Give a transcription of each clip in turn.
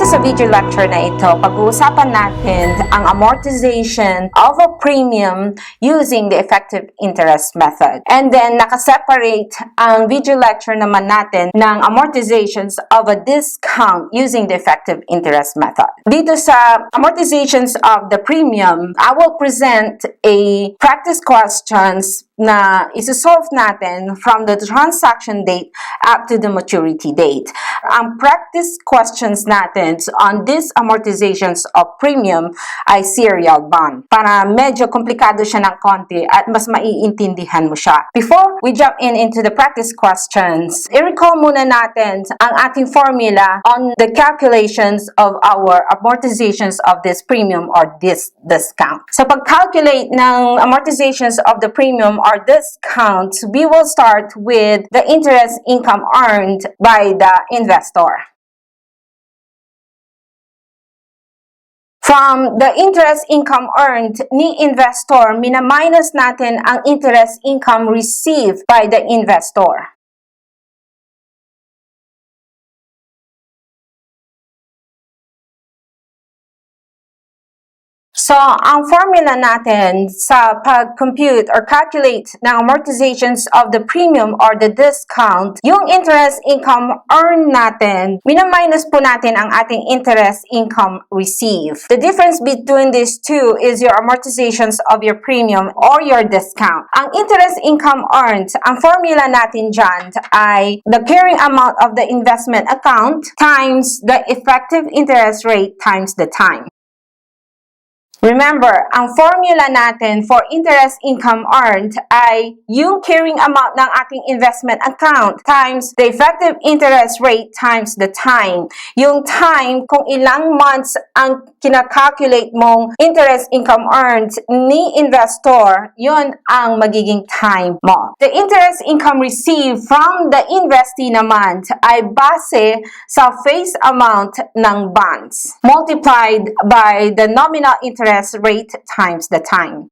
Dito sa video lecture na ito, pag-uusapan natin ang amortization of a premium using the effective interest method. And then, nakaseparate ang video lecture naman natin ng amortizations of a discount using the effective interest method. Dito sa amortizations of the premium, I will present a practice questions na isi-solve natin from the transaction date up to the maturity date. Ang practice questions natin on these amortizations of premium ay serial bond. Para medyo komplikado siya ng konti at mas maiintindihan mo siya. Before we jump into the practice questions, i-recall muna natin ang ating formula on the calculations of our amortizations of this premium or this discount. Sa pag-calculate ng amortizations of the premium or discounts, we will start with the interest income earned by the investor. From the interest income earned ni investor, mina-minus natin ang interest income received by the investor. So, ang formula natin sa pag-compute or calculate ng amortizations of the premium or the discount, yung interest income earned natin, mina-minus po natin ang ating interest income received. The difference between these two is your amortizations of your premium or your discount. Ang interest income earned, ang formula natin dyan ay the carrying amount of the investment account times the effective interest rate times the time. Remember, ang formula natin for interest income earned ay yung carrying amount ng ating investment account times the effective interest rate times the time. Yung time, kung ilang months ang kinakalculate mong interest income earned ni investor, yun ang magiging time mo. The interest income received from the investee naman ay base sa face amount ng bonds multiplied by the nominal interest rate times the time.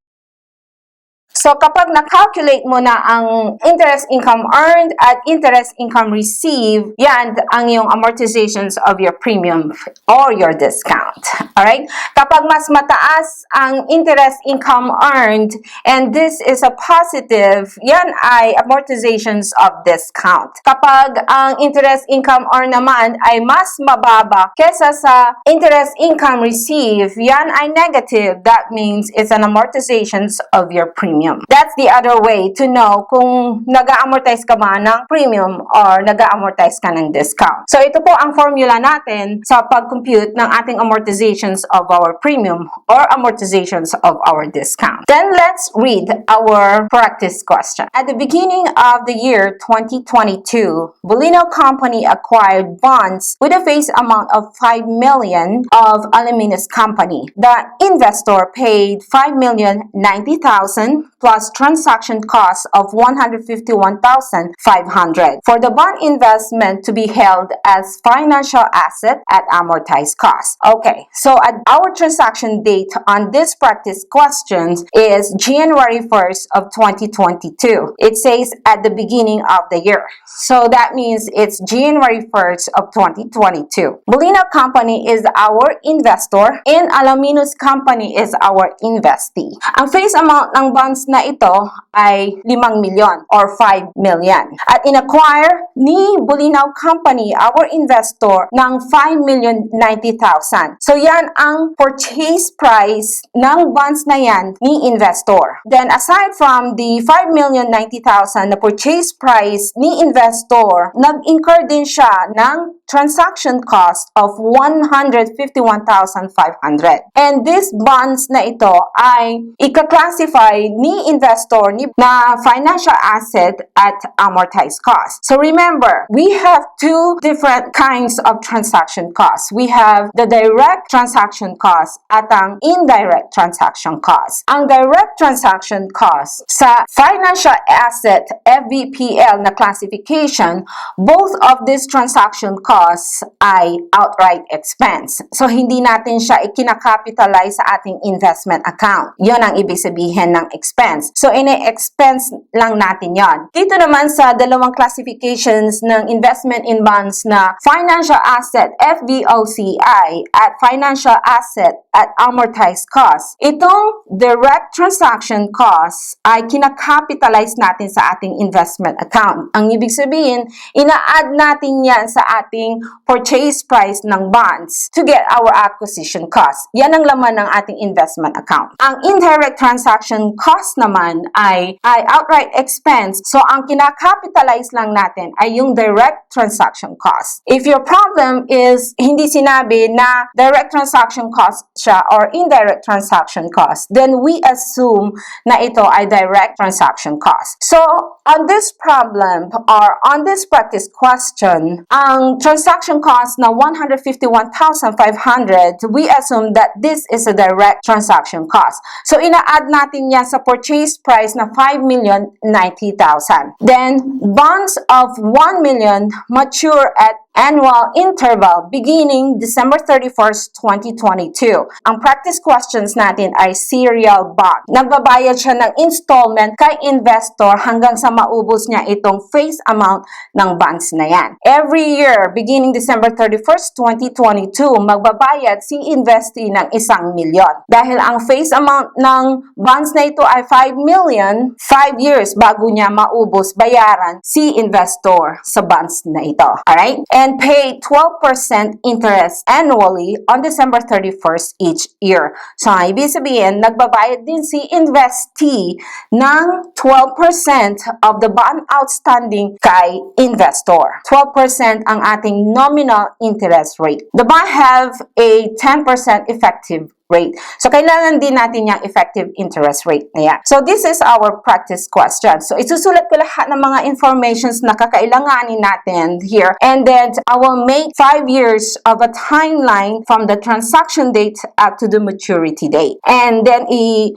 So, kapag na-calculate mo na ang interest income earned at interest income received, yan ang yung amortizations of your premium or your discount. Alright? Kapag mas mataas ang interest income earned and this is a positive, yan ay amortizations of discount. Kapag ang interest income earned naman ay mas mababa kesa sa interest income received, yan ay negative. That means it's an amortizations of your premium. That's the other way to know kung nag-amortize ka ba ng premium or nag-amortize ka ng discount. So, ito po ang formula natin sa pag-compute ng ating amortizations of our premium or amortizations of our discount. Then, let's read our practice question. At the beginning of the year 2022, Bulino Company acquired bonds with a face amount of 5 million of Aluminous Company. The investor paid 5,090,000 plus transaction costs of 151,500 for the bond investment to be held as financial asset at amortized cost. Okay, so at our transaction date on this practice questions is January 1st of 2022. It says at the beginning of the year. So that means it's January 1st of 2022. Bulino Company is our investor and Aluminous Company is our investee. Ang face amount ng bonds na ito ay 5 milyon or 5 million. At in-acquire ni Bulino Company, our investor, ng 5,090,000. So yan ang purchase price ng bonds na yan ni investor. Then aside from the 5,090,000 na purchase price ni investor, nag-incur din siya ng transaction cost of 151,500. And these bonds na ito ay ika-classify ni investor na financial asset at amortized cost. So remember, we have two different kinds of transaction costs. We have the direct transaction cost at ang indirect transaction cost. Ang direct transaction cost sa financial asset FVPL na classification, both of these transaction costs ay outright expense. So hindi natin siya ikinakapitalize sa ating investment account. Yon ang ibig sabihin ng expense. expense. So, ine-expense lang natin yon. Dito naman sa dalawang classifications ng investment in bonds na financial asset, FVOCI, at financial asset at amortized cost. Itong direct transaction cost ay kinakapitalize natin sa ating investment account. Ang ibig sabihin, ina-add natin yan sa ating purchase price ng bonds to get our acquisition cost. Yan ang laman ng ating investment account. Ang indirect transaction cost naman ay outright expense. So, ang kinakapitalize lang natin ay yung direct transaction cost. If your problem is hindi sinabi na direct transaction cost siya or indirect transaction cost, then we assume na ito ay direct transaction cost. So, on this problem or on this practice question, ang transaction cost na 151,500, we assume that this is a direct transaction cost. So, ina-add natin yan sa purchase price na 5,090,000. Then, bonds of 1 million mature at annual interval beginning December 31st, 2022. Ang practice questions natin ay serial bond. Nagbabayad siya ng installment kay investor hanggang sa maubos niya itong face amount ng bonds na yan. Every year, beginning December 31st, 2022, magbabayad si investee ng 1 milyon. Dahil ang face amount ng bonds na ito ay 5 million, 5 years bago niya maubos bayaran si investor sa bonds na ito. Alright? And pay 12% interest annually on December 31st each year. So, ibig sabihin, nagbabayad din si investee ng 12% of the bond outstanding kay investor. 12% ang ating nominal interest rate. The bond have a 10% effective rate. So, kailangan din natin yung effective interest rate na yan. So, this is our practice question. So, isusulat ko lahat ng mga informations na kakailanganin natin here. And then, I will make 5 years of a timeline from the transaction date up to the maturity date. And then,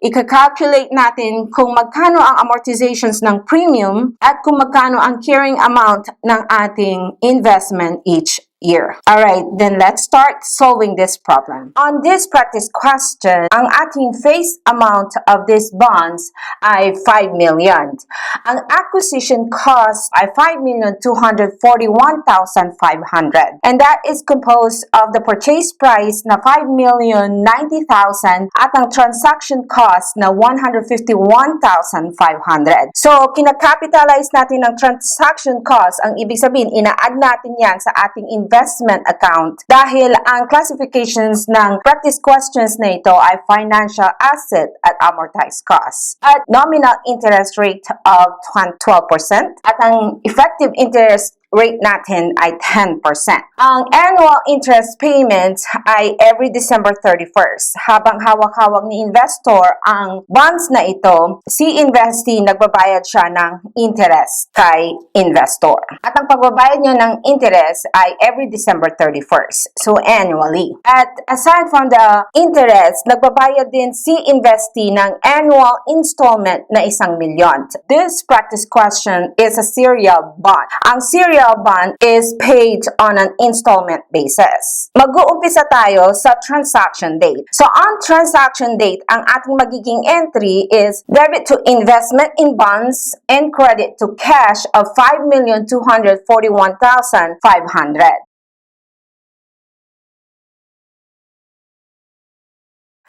i-calculate natin kung magkano ang amortizations ng premium at kung magkano ang carrying amount ng ating investment each year. Alright, then let's start solving this problem. On this practice question, ang ating face amount of these bonds ay 5 million. Ang acquisition cost ay 5,241,500. And that is composed of the purchase price na 5,090,000 at ang transaction cost na 151,500. So, kinakapitalize natin ang transaction cost. Ang ibig sabihin, ina-add natin yan sa ating investment account dahil ang classifications ng practice questions na ito ay financial asset at amortized cost at nominal interest rate of 12% at ang effective interest rate natin ay 10%. Ang annual interest payments ay every December 31st. Habang hawak-hawak ni investor ang bonds na ito, si investee nagbabayad siya ng interest kay investor. At ang pagbabayad niya ng interest ay every December 31st. So, annually. At aside from the interest, nagbabayad din si investee ng annual installment na 1 milyon. This practice question is a serial bond. Ang serial bond is paid on an installment basis. Mag-uumpisa tayo sa transaction date. So, on transaction date, ang ating magiging entry is debit to investment in bonds and credit to cash of 5,241,500.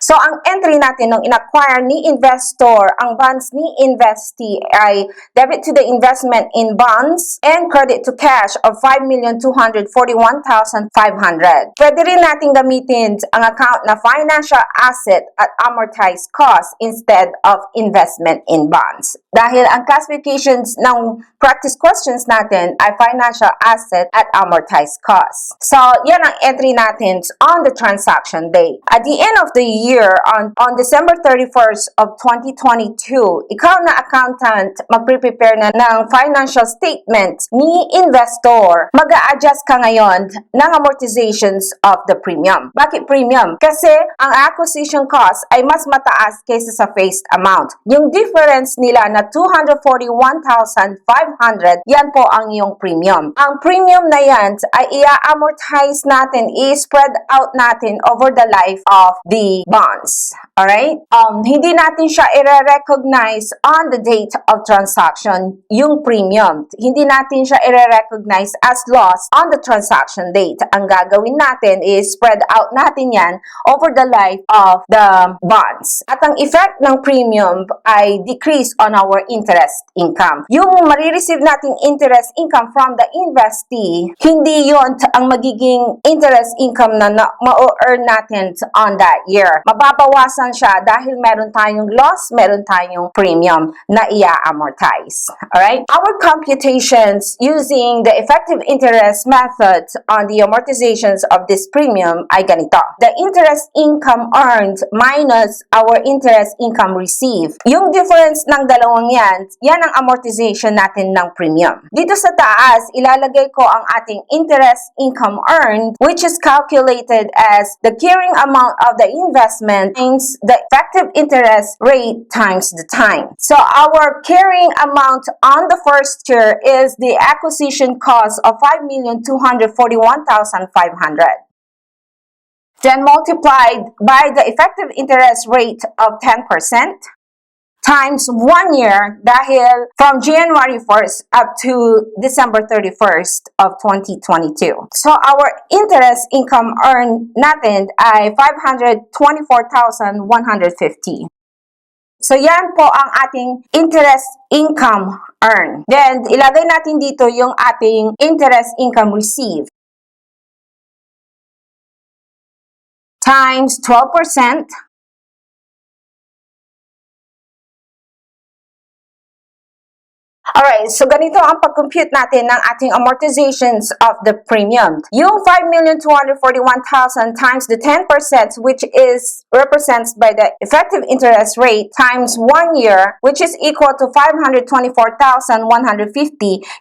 So, ang entry natin nung in-acquire ni investor, ang bonds ni investee ay debit to the investment in bonds and credit to cash of 5,241,500. Pwede rin natin gamitin ang account na financial asset at amortized cost instead of investment in bonds. Dahil ang classifications ng practice questions natin ay financial asset at amortized cost. So, yan ang entry natin on the transaction date. At the end of the year, on December 31st of 2022, ikaw na accountant, magpre-prepare na ng financial statement ni investor. Mag-a-adjust ka ngayon ng amortizations of the premium. Bakit premium? Kasi ang acquisition cost ay mas mataas kaysa sa face amount. Yung difference nila na 241,500, yan po ang iyong premium. Ang premium na yan ay i-amortize natin, i-spread out natin over the life of the bond. bonds. Alright? Hindi natin siya i-recognize on the date of transaction, yung premium. Hindi natin siya i-recognize as loss on the transaction date. Ang gagawin natin is spread out natin yan over the life of the bonds. At ang effect ng premium ay decrease on our interest income. Yung marireceive nating interest income from the investee, hindi yon ang magiging interest income na ma-earn natin on that year. Mababawasan siya dahil meron tayong loss, meron tayong premium na i-amortize. Alright? Our computations using the effective interest method on the amortizations of this premium ay ganito. The interest income earned minus our interest income received. Yung difference ng dalawang yan ang amortization natin ng premium. Dito sa taas, ilalagay ko ang ating interest income earned, which is calculated as the carrying amount of the investment times the effective interest rate times the time. So our carrying amount on the first year is the acquisition cost of 5,241,500. Then multiplied by the effective interest rate of 10%. Times 1 year dahil from January 1st up to December 31st of 2022. So our interest income earned natin ay 524,150. So yan po ang ating interest income earned. Then ilagay natin dito yung ating interest income received. Times 12%. Alright, so ganito ang pag-compute natin ng ating amortizations of the premium. Yung 5,241,000 times the 10%, which is represents by the effective interest rate times 1 year, which is equal to 524,150.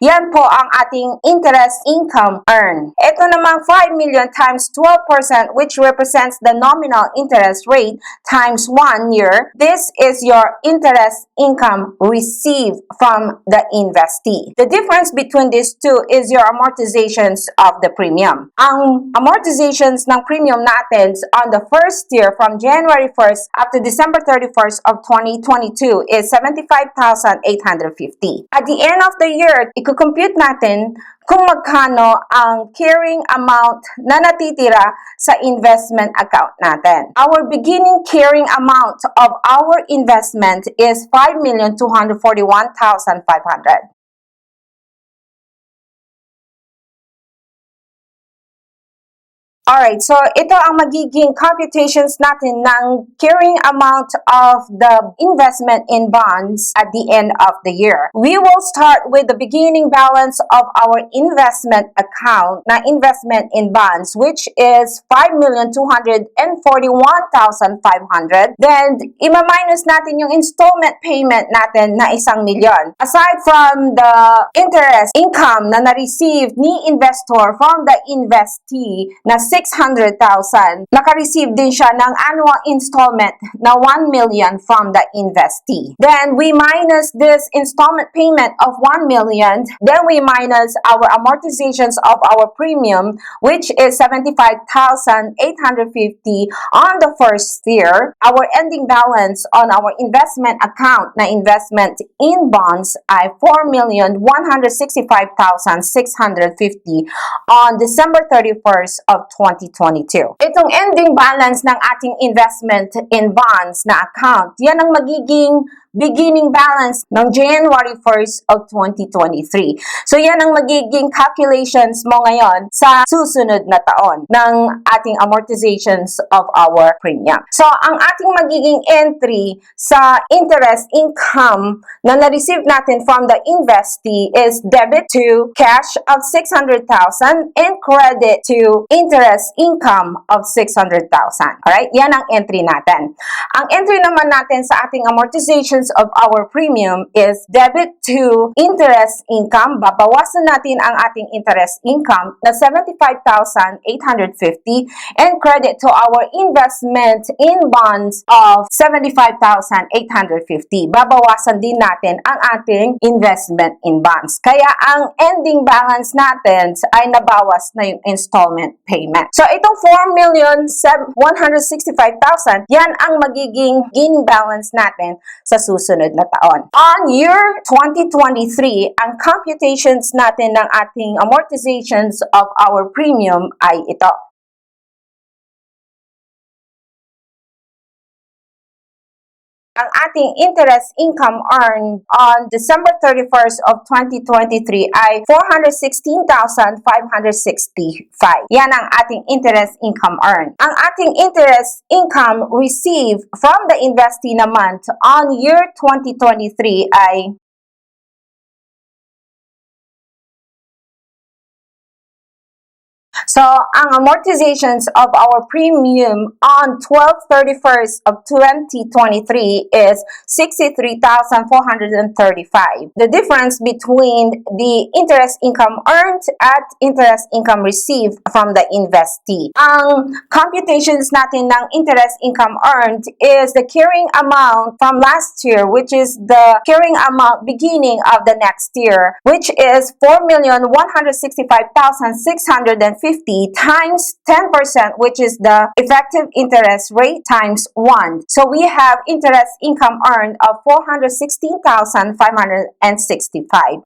Yan po ang ating interest income earned. Ito namang 5 million times 12%, which represents the nominal interest rate times 1 year. This is your interest income received from the investee. The difference between these two is your amortizations of the premium. Ang amortizations ng premium natin on the first year from January 1st up to December 31st of 2022 is 75,850. At the end of the year, i-compute natin kung magkano ang carrying amount na natitira sa investment account natin. Our beginning carrying amount of our investment is 5,241,500. Alright, so ito ang magiging computations natin ng carrying amount of the investment in bonds at the end of the year. We will start with the beginning balance of our investment account na investment in bonds, which is 5,241,500. Then, ima-minus natin yung installment payment natin na 1,000,000. Aside from the interest income na na-receive ni investor from the investee na 600,000, naka-receive din siya ng annual installment na 1 million from the investee. Then, we minus this installment payment of 1 million. Then, we minus our amortizations of our premium, which is 75,850 on the first year. Our ending balance on our investment account na investment in bonds ay 4,165,650 on December 31st of 2022. Itong ending balance ng ating investment in bonds na account, yan ang magiging beginning balance ng January 1st of 2023. So yan ang magiging calculations mo ngayon sa susunod na taon ng ating amortizations of our premium. So ang ating magiging entry sa interest income na na-receive natin from the investee is debit to cash of 600,000 and credit to interest income of 600,000. Alright? Yan ang entry natin. Ang entry naman natin sa ating amortization computation of our premium is debit to interest income. Babawasan natin ang ating interest income na 75,850 and credit to our investment in bonds of 75,850. Babawasan din natin ang ating investment in bonds. Kaya ang ending balance natin ay nabawas na yung installment payment. So itong 4,165,000, yan ang magiging beginning balance natin sa susunod na taon. On year 2023, ang computations natin ng ating amortizations of our premium ay ito. Ang ating interest income earned on December 31st of 2023 ay 416,565. Yan ang ating interest income earned. Ang ating interest income received from the investee naman on year 2023 ay so, ang amortizations of our premium on 12/31st of 2023 is 63,435. The difference between the interest income earned at interest income received from the investee. Ang computations natin ng interest income earned is the carrying amount from last year, which is the carrying amount beginning of the next year, which is 4,165,650 times 10%, which is the effective interest rate, times 1. So we have interest income earned of 416,565.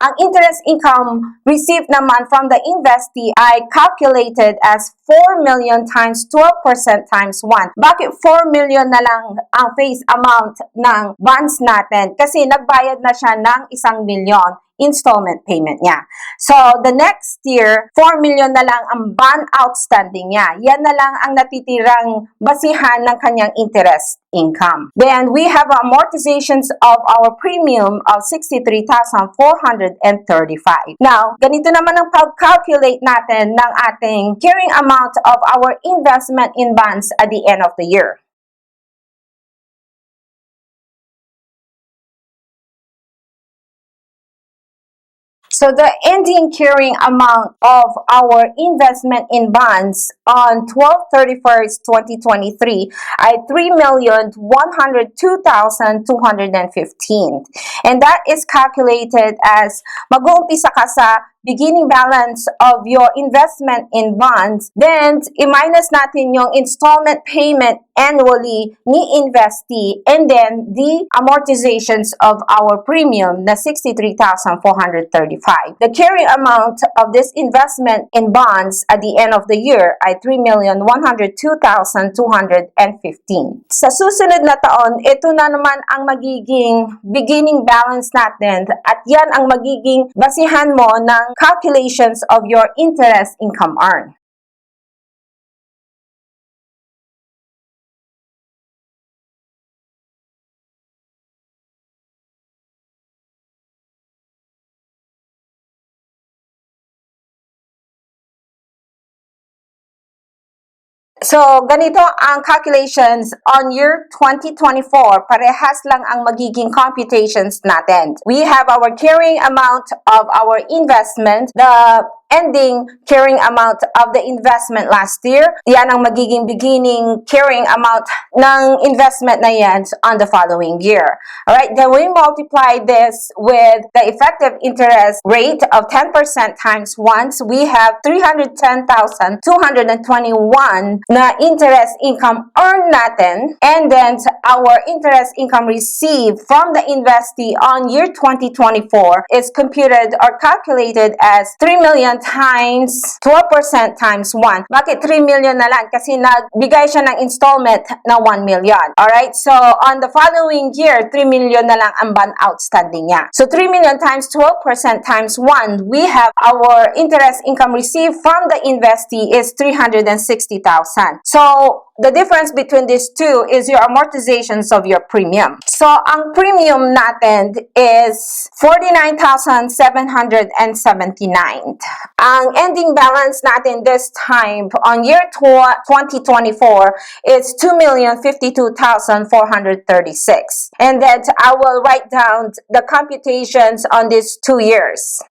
Ang interest income received naman from the investee ay calculated as 4 million times 12% times 1. Bakit 4 million na lang ang face amount ng bonds natin? Kasi nagbayad na siya ng 1 milyon installment payment niya. So, the next year, 4 million na lang ang bond outstanding niya. Yan na lang ang natitirang basihan ng kanyang interest income. Then, we have amortizations of our premium of 63,435. Now, ganito naman ang pag-calculate natin ng ating carrying amount of our investment in bonds at the end of the year. So the ending carrying amount of our investment in bonds on 12/31st, 2023 ay 3,102,215. And that is calculated as mag-uumpisa ka sa beginning balance of your investment in bonds, then i-minus natin yung installment payment annually ni investee, and then the amortizations of our premium na 63,435. The carrying amount of this investment in bonds at the end of the year ay 3,102,215. Sa susunod na taon, ito na naman ang magiging beginning balance natin at yan ang magiging basihan mo ng calculations of your interest income earned. So, ganito ang calculations on year 2024. Parehas lang ang magiging computations natin. We have our carrying amount of our investment, the ending carrying amount of the investment last year. Yan ang magiging beginning carrying amount ng investment na yan on the following year. Alright, then we multiply this with the effective interest rate of 10% times 1. So we have 310,221 na interest income earned natin, and then our interest income received from the investee on year 2024 is computed or calculated as 3 million times 12% times 1. Bakit 3 million na lang? Kasi nagbigay siya ng installment na 1 million. Alright? So, on the following year, 3 million na lang ang bond outstanding niya. So, 3 million times 12% times 1, we have our interest income received from the investee is 360,000. So, the difference between these two is your amortizations of your premium. So, ang premium natin is 49,779. Ang ending balance natin this time on year 2024 is 2,052,436. And then I will write down the computations on these 2 years.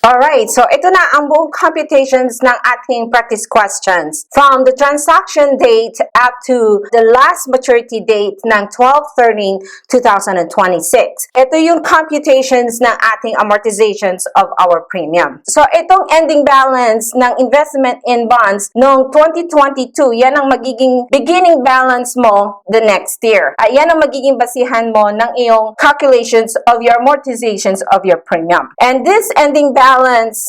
Alright, so ito na ang buong computations ng ating practice questions. From the transaction date up to the last maturity date ng 12/13/2026. Ito yung computations ng ating amortizations of our premium. So itong ending balance ng investment in bonds noong 2022, yan ang magiging beginning balance mo the next year. Yan ang magiging basihan mo ng iyong calculations of your amortizations of your premium. And this ending balance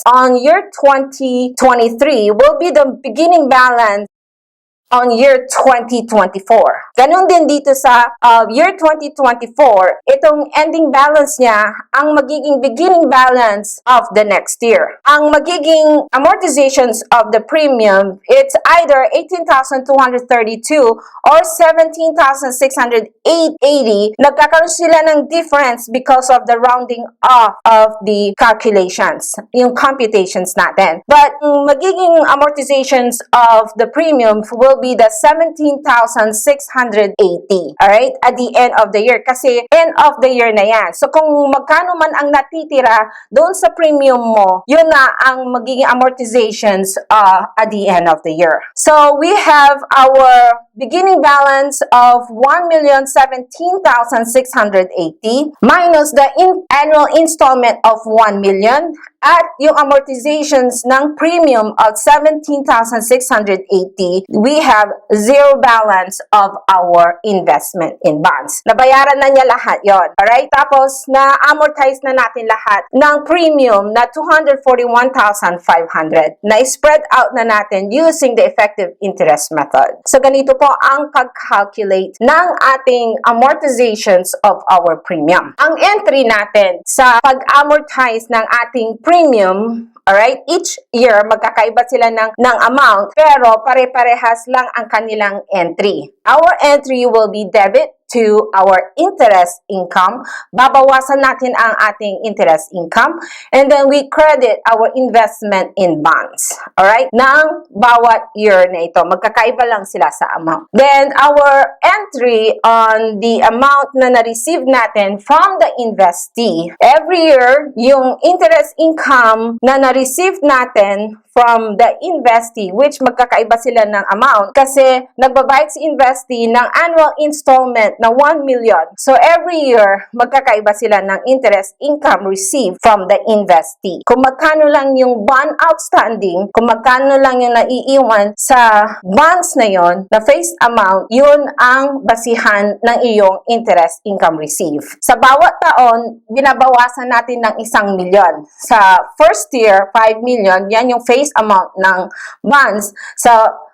on year 2023 will be the beginning balance on year 2024. Ganon din dito sa year 2024, itong ending balance niya ang magiging beginning balance of the next year. Ang magiging amortizations of the premium, it's either 18,232 or 17,680. Nagkakaroon sila ng difference because of the rounding off of the calculations, yung computations natin. But magiging amortizations of the premium will be the 17,680. Alright? At the end of the year. Kasi end of the year na yan. So kung magkano man ang natitira doon sa premium mo, yun na ang magiging amortizations at the end of the year. So we have our beginning balance of 1,017,680 minus the annual installment of 1 million at yung amortizations ng premium of 17,680, we have zero balance of our investment in bonds. Nabayaran na niya lahat yon. Alright? Tapos, na-amortize na natin lahat ng premium na 241,500 na spread out na natin using the effective interest method. So, ganito po ang pag-calculate ng ating amortizations of our premium. Ang entry natin sa pag-amortize ng ating premium, alright, each year magkakaiba sila ng amount pero pare-parehas lang ang kanilang entry. Our entry will be debit to our interest income. Babawasan natin ang ating interest income and then we credit our investment in bonds. Alright? Nang bawat year na ito. Magkakaiba lang sila sa amount. Then our entry on the amount na na-receive natin from the investee. Every year, yung interest income na na-receive natin from the investee, which magkakaiba sila ng amount kasi nagbabayad si investee ng annual installment na 1 million. So, every year, magkakaiba sila ng interest income received from the investee. Kung magkano lang yung bond outstanding, kung magkano lang yung naiiwan sa bonds na yon, na face amount, yun ang basihan ng iyong interest income received. Sa bawat taon, binabawasan natin ng 1 million. Sa first year, 5 million, yan yung face amount ng bonds. So,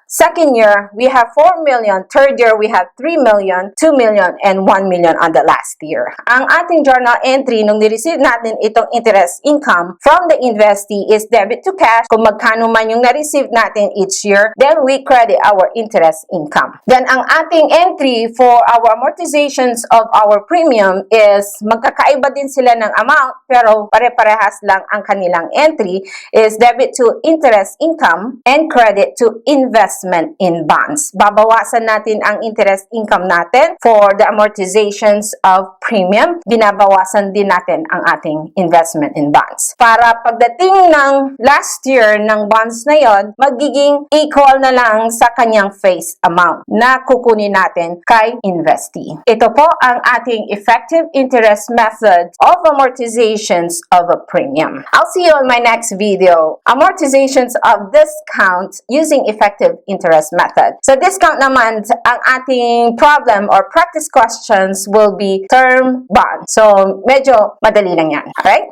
second year, we have 4 million. Third year, we have 3 million, 2 million, and 1 million on the last year. Ang ating journal entry nung ni-receive natin itong interest income from the investee is debit to cash. Kung magkano man yung na-receive natin each year, then we credit our interest income. Then, ang ating entry for our amortizations of our premium is magkakaiba din sila ng amount, pero pare-parehas lang ang kanilang entry is debit to interest income and credit to investment in bonds. Babawasan natin ang interest income natin for the amortizations of premium. Binabawasan din natin ang ating investment in bonds. Para pagdating ng last year ng bonds na yon, magiging equal na lang sa kanyang face amount na kukunin natin kay investee. Ito po ang ating effective interest method of amortizations of a premium. I'll see you on my next video. Amortizations of discount using effective interest method. So discount naman, ang ating problem or practice questions will be term bond. So medyo madali lang yan. Alright?